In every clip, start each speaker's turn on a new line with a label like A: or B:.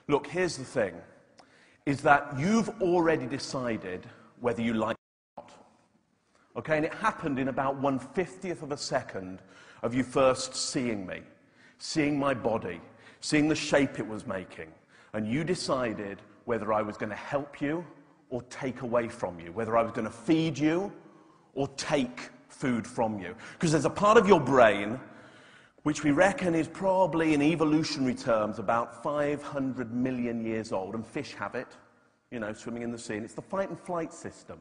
A: Look, here's the thing, is that you've already decided whether you like it or not. Okay, and it happened in about 1/50th of a second of you first seeing me, seeing my body, seeing the shape it was making, and you decided whether I was going to help you or take away from you, whether I was going to feed you or take food from you. Because there's a part of your brain which we reckon is probably, in evolutionary terms, about 500 million years old, and fish have it, you know, swimming in the sea, and it's the fight and flight system.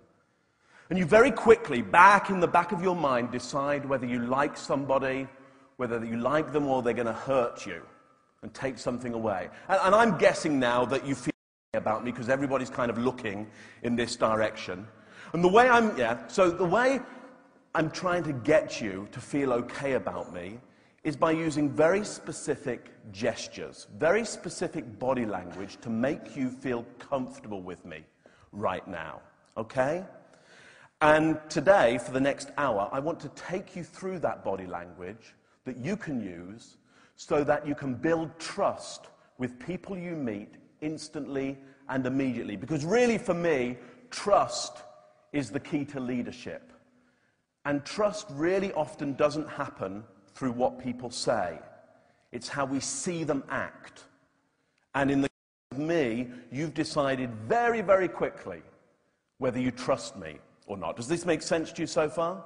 A: And you very quickly, back in the back of your mind, decide whether you like somebody, whether you like them or they're going to hurt you and take something away. And I'm guessing now that you feel about me because everybody's kind of looking in this direction. And the way I'm trying to get you to feel okay about me is by using very specific gestures, very specific body language to make you feel comfortable with me right now, okay? And today, for the next hour, I want to take you through that body language that you can use so that you can build trust with people you meet instantly and immediately. Because really, for me, trust is the key to leadership. And trust really often doesn't happen through what people say. It's how we see them act. And in the case of me, you've decided very, very quickly whether you trust me or not. Does this make sense to you so far?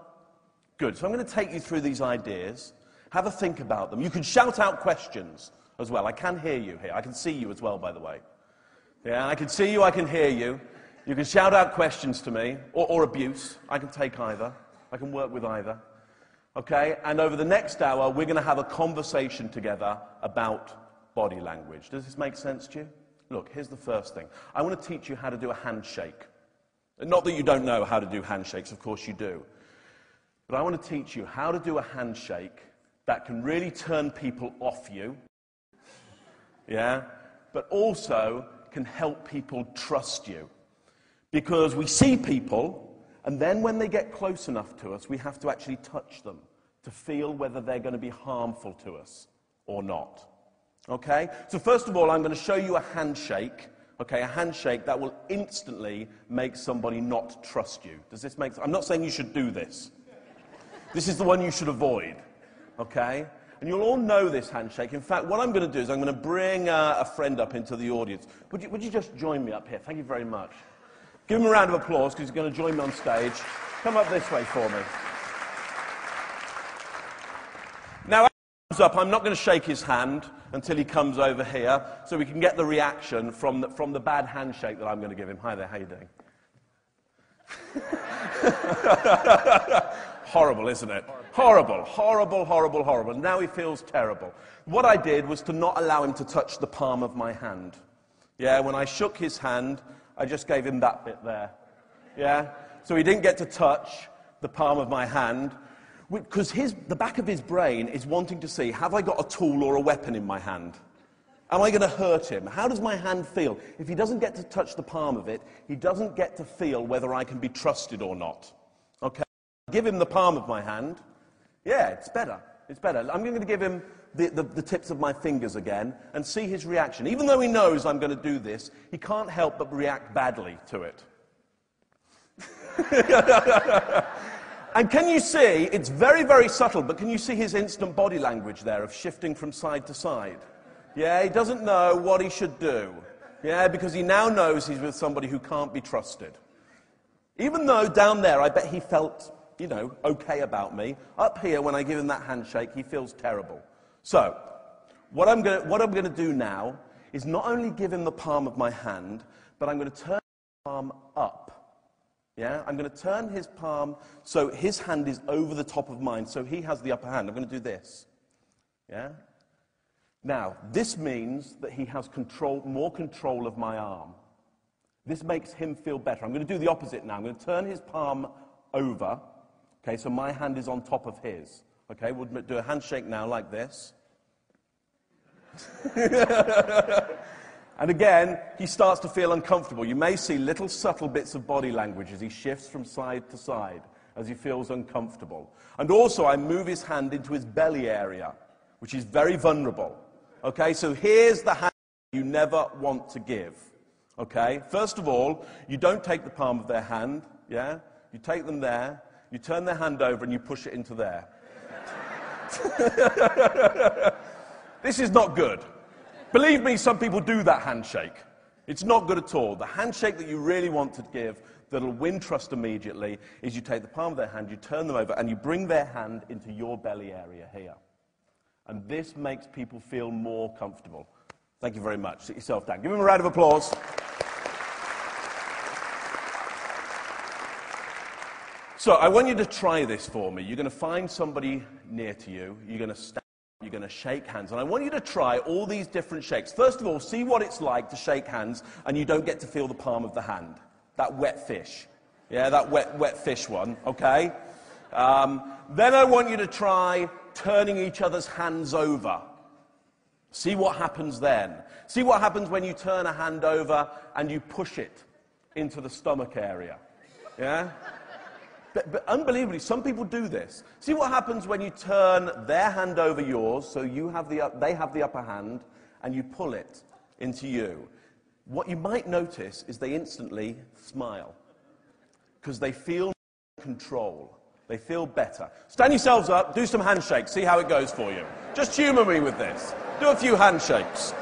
A: Good. So I'm going to take you through these ideas. Have a think about them. You can shout out questions as well. I can hear you here. I can see you as well, by the way. Yeah, I can see you, I can hear you. You can shout out questions to me, or abuse. I can take either. I can work with either. Okay? And over the next hour, we're going to have a conversation together about body language. Does this make sense to you? Look, here's the first thing. I want to teach you how to do a handshake. Not that you don't know how to do handshakes, of course you do. But I want to teach you how to do a handshake that can really turn people off you. Yeah? But also can help people trust you. Because we see people, and then when they get close enough to us, we have to actually touch them to feel whether they're going to be harmful to us or not. Okay? So first of all, I'm going to show you a handshake. Okay, a handshake that will instantly make somebody not trust you. Does this make sense? I'm not saying you should do this. This is the one you should avoid. Okay? And you'll all know this handshake. In fact, what I'm going to do is I'm going to bring a friend up into the audience. Would you just join me up here? Thank you very much. Give him a round of applause because he's going to join me on stage. Come up this way for me. Now, as he comes up, I'm not going to shake his hand until he comes over here so we can get the reaction from the bad handshake that I'm going to give him. Hi there, how you doing? Horrible, isn't it? Horrible, horrible, horrible, horrible. Now he feels terrible. What I did was to not allow him to touch the palm of my hand. Yeah, when I shook his hand, I just gave him that bit there. Yeah? So he didn't get to touch the palm of my hand, because the back of his brain is wanting to see, have I got a tool or a weapon in my hand? Am I going to hurt him? How does my hand feel? If he doesn't get to touch the palm of it, he doesn't get to feel whether I can be trusted or not. Okay? Give him the palm of my hand. Yeah, it's better. It's better. I'm going to give him the tips of my fingers again and see his reaction. Even though he knows I'm going to do this, he can't help but react badly to it. And can you see, it's very, very subtle, but can you see his instant body language there of shifting from side to side? Yeah, he doesn't know what he should do. Yeah, because he now knows he's with somebody who can't be trusted. Even though down there, I bet he felt, you know, okay about me. Up here, when I give him that handshake, he feels terrible. So, what I'm going to do now is not only give him the palm of my hand, but I'm going to turn his palm up. Yeah, I'm going to turn his palm so his hand is over the top of mine, so he has the upper hand. I'm going to do this. Yeah? Now, this means that he has more control of my arm. This makes him feel better. I'm going to do the opposite now. I'm going to turn his palm over. Okay, so my hand is on top of his. Okay, we'll do a handshake now like this. And again, he starts to feel uncomfortable. You may see little subtle bits of body language as he shifts from side to side, as he feels uncomfortable. And also, I move his hand into his belly area, which is very vulnerable. Okay, so here's the hand you never want to give. Okay? First of all, you don't take the palm of their hand, yeah? You take them there, you turn their hand over and you push it into there. This is not good. Believe me, some people do that handshake. It's not good at all. The handshake that you really want to give, that'll win trust immediately, is you take the palm of their hand, you turn them over, and you bring their hand into your belly area here. And this makes people feel more comfortable. Thank you very much. Sit yourself down. Give them a round of applause. So I want you to try this for me. You're going to find somebody near to you. You're going to stand. You're going to shake hands. And I want you to try all these different shakes. First of all, see what it's like to shake hands and you don't get to feel the palm of the hand. That wet fish. Yeah, that wet fish one, okay? Then I want you to try turning each other's hands over. See what happens then. See what happens when you turn a hand over and you push it into the stomach area. Yeah? But unbelievably, some people do this. See what happens when you turn their hand over yours, so they have the upper hand, and you pull it into you. What you might notice is they instantly smile, because they feel control. They feel better. Stand yourselves up, do some handshakes, see how it goes for you. Just humour me with this. Do a few handshakes.